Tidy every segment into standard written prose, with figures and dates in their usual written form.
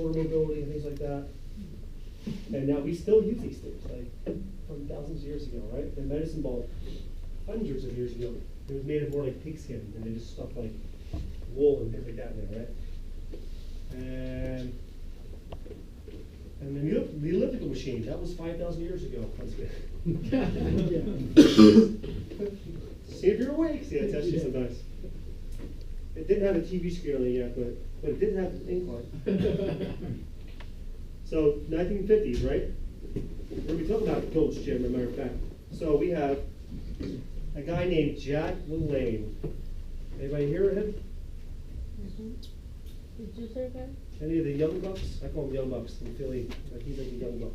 motor mobility and things like that. And now we still use these things, like from thousands of years ago, right? The medicine ball, hundreds of years ago, it was made of more like pigskin, and they just stuck like wool and things like that in there, right? And the elliptical machine, that was 5,000 years ago. See if you're awake. See, I test you sometimes. It didn't have a TV screen on it yet, but it didn't have an incline. So 1950s, right? We're going to be talking about Ghost Jim, as a matter of fact. So we have a guy named Jack LaLanne. Anybody hear of him? Did you say that? Any of the Young Bucks? I call them Young Bucks in Philly. Like he's like a Young Buck.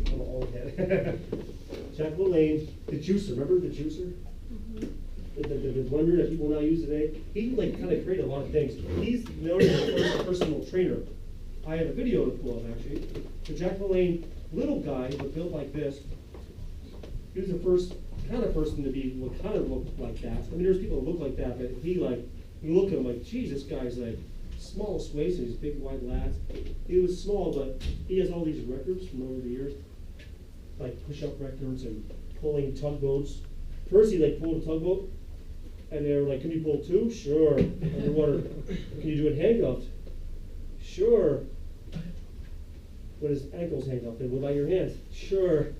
I'm an old head. Jack LaLanne, the juicer. Remember the juicer? The blender that people now use today? He like kind of created a lot of things. He's known as the first personal trainer. I have a video to pull up actually. So Jack LaLanne, little guy, but built like this. He was the first kind of person to be what kind of looked like that. I mean, there's people that look like that, but he like, you look at him like, geez, this guy's like smallest waist and these big wide lats. He was small, but he has all these records from over the years, like push-up records and pulling tugboats. First, he like pulled a tugboat, and they were like, "Can you pull two?" Sure. Underwater. Can you do it handcuffed? Sure. With his ankles handcuffed. And what about your hands? Sure.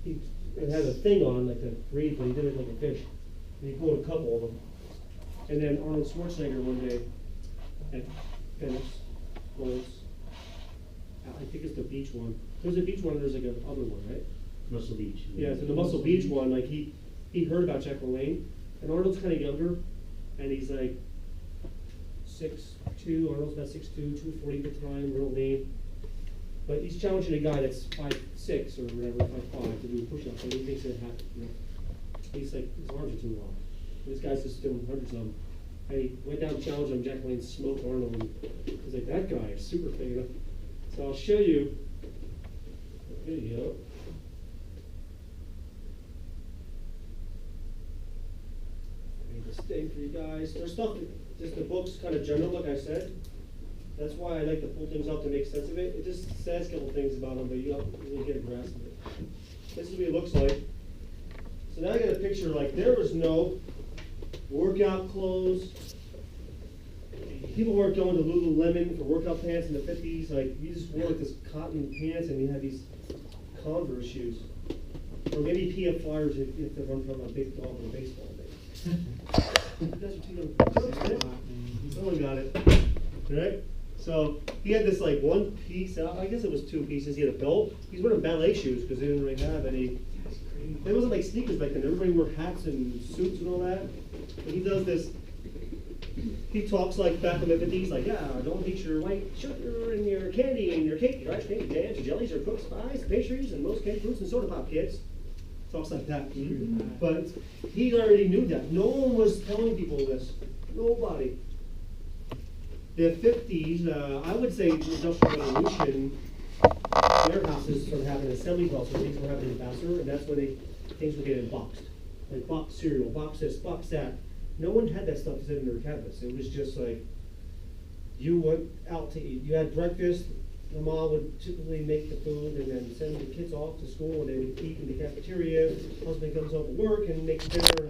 It had a thing on, like to breathe, but he did it like a fish. And he pulled a couple of them. And then Arnold Schwarzenegger one day at Venice was, I think it's the beach one. There's a beach one, there's like another one, right? Muscle Beach. Yeah, so the Muscle Beach one, like he heard about Jack LaLanne, and Arnold's kind of younger, and he's like 6'2", Arnold's about 6'2", 240 at the time, real lean. But he's challenging a guy that's 5'6" or whatever, 5'5" to do a push-up, and he thinks it happened. You know? He's like, his arms are too long. This guy's just doing hundreds of them. And he went down and challenged him. Jack LaLanne smoked Arnold. And he's like, that guy is super fit, you know? So I'll show you a video. I made this thing for you guys. There's stuff, just the book's kind of general, like I said. That's why I like to pull things up to make sense of it. It just says a couple things about them, but you don't really get a grasp of it. This is what it looks like. So now I got a picture like there was no workout clothes. People weren't going to Lululemon for workout pants in the 50s. Like you just wore like this cotton pants and you had these Converse shoes. Or maybe PF Flyers if you have to run from a big dog or a baseball game. That's what you know. Someone got it. Right? So he had this like one piece out. I guess it was two pieces. He had a belt. He's wearing ballet shoes because they didn't really have any. It wasn't like sneakers back then. Everybody wore hats and suits and all that. But he does this. He talks like back in the 50s, like, yeah, don't eat your white sugar and your candy and your cake, your ice cream, jams, your jellies, your cooked spies, pastries, and most canned fruits and soda pop, kids. Talks like that. But he already knew that. No one was telling people this. Nobody. The 50s, I would say the Industrial Revolution, warehouses started having assembly belts, so things were happening faster, and that's when things were getting boxed. Like box cereal, box this, box that. No one had that stuff sitting in their cabinets. It was just like, you went out to eat. You had breakfast, the mom would typically make the food and then send the kids off to school and they would eat in the cafeteria. Husband comes home from work and makes dinner.